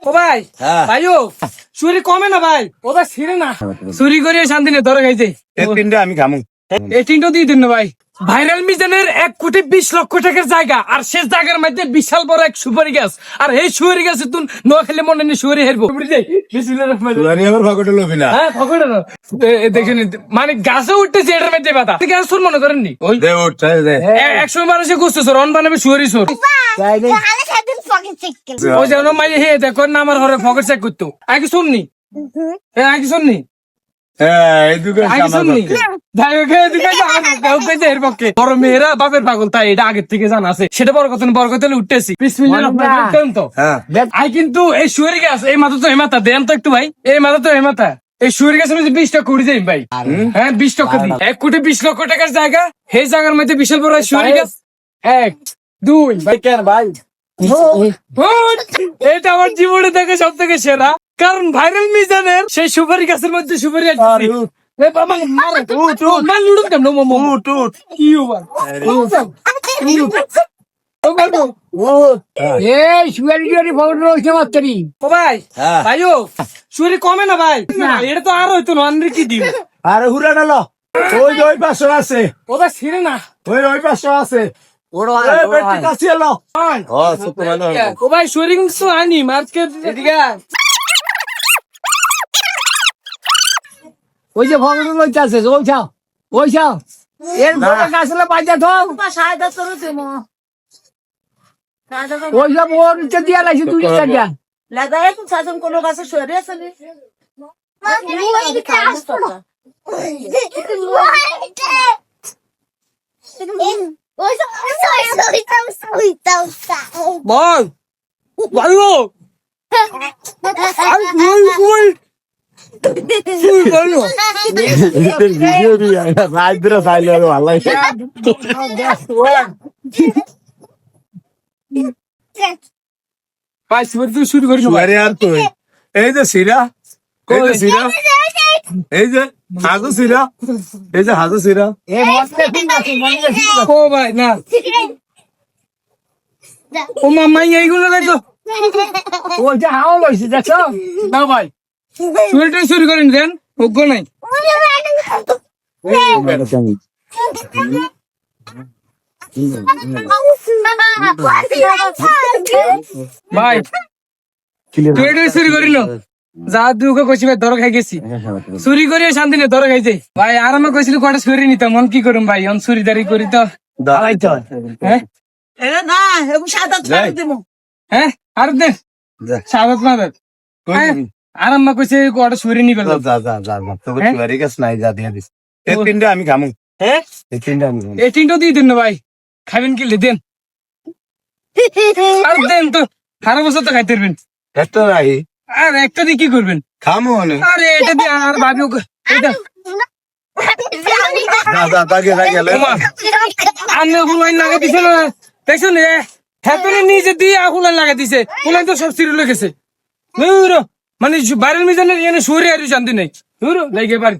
ও ভাই ভাইও চুরি কমে না ভাই ওটা ছিঁড়ে না চুরি করে শান্তি নেই ধরে খাইছে তিনটা আমি খামু এই তিনটা দিয়ে দিন না ভাই ভাইরাল মিজানের 1,20,00,000 টাকার জায়গা আর সে জায়গার মধ্যে বিশাল বড় এক সুপারি গাছ আর এই সুপারি গাছে তুই নোয়া খেলে মনে নেই সুপারি হেরবো আমার ভাগটা লবি না হ্যাঁ ফকড়ে না দেখেন মানে গাছে উঠতেছে এটার মধ্যে বাতা গাছ সুর মনে করেননি ওই দে ওঠ দে একসময় মানুষে গুছতে সর অন বানাবে সুপারি সর ওই যেন মাই হে দেখো না আমার ঘরে ফকেট চেক করতো আগে শুননি আগে শুননি মেয়েরা বাপের পাগল তাই এটা আগের থেকে জানা আছে সেটা বড় কথা বড় কথা উঠতেছি কিন্তু এই শুয়ারি গাছ এই মাথা তো হেমাতা দেন তো একটু ভাই এই মাথা তো হেমাতা এই শুয়ারি গাছের মধ্যে 20 টাকা করে দেন ভাই হ্যাঁ 20 টাকা দিই 1,20,00,000 টাকার জায়গা সেই জায়গার মধ্যে বিশাল বড় শুয়ারি গাছ 1 2 ভাই কেন ভাই এটা আমার জীবনে দেখে সব থেকে সেরা কারণ ভাইরাল মিজানের সেই সুপারি গাছের মধ্যে সুপারি চুরি কমে না ভাই এটা তো আর হইতো না কি দিব আরে হুরা ডালো ওই ওই পাশে আছে ওটা ছিঁড়ে না ওই পাশে আছে ও ভাই চুরি কিন্তু আনি মাঝকে এদিকে ওই যে ভগবান লইতাছে ওই চাও এর ভোটা গাছলে বাজা তো ওই সব ওর নিচে দিয়া লাগছে 2 টাকা লাগায় তো সাজন কোনো গাছে সরে আছে নি বল ভালো শুরু করি আর তুই এই যে সিরা এই যে হাজু সিরা এই যে হাজু সিরা ও ভাই না ও মামা এইগুলো দেখো ও যে হাওয়া লইছে দেখছো না ভাই চুরিটা শুরু করেন দেন অজ্ঞ নাই ভাই চুরিটা শুরু করিল যা দুঃখ কইছি ভাই ধর খাই গেছি চুরি করিয়ে শান্তি নেই ধর খাইছে ভাই আর আমি কইছিল কটা চুরি নিতাম মন কি করুম ভাই অন চুরিদারি করি তো হ্যাঁ না এবং সাদা ছাড় দেবো হ্যাঁ আর দে সাদত মাদত আর আম্মা কইছে কটা চুরি নিবে তোকে চুরি গাছ নাই যা দিয়ে দিস এই তিনটা আমি খামু হ্যাঁ এই তিনটা আমি এই তিনটা দিয়ে দিন না ভাই খাবেন কি দেন আর দেন তো সারা বছর তো খাইতে পারবেন একটা নাই আর একটা দিয়ে কি করবেন খামু অনেক আরে এটা দিয়ে আর ভাবিও এটা আন্নে হুলাইন লাগা দিছে না দেখছো নে হেতনে নিজে দিয়ে হুলাইন লাগা দিছে হুলাইন তো সব সিরি লেগেছে মানে বাইরের মিজানের এনে সরে আর শান্তি নেই লাইগে পারি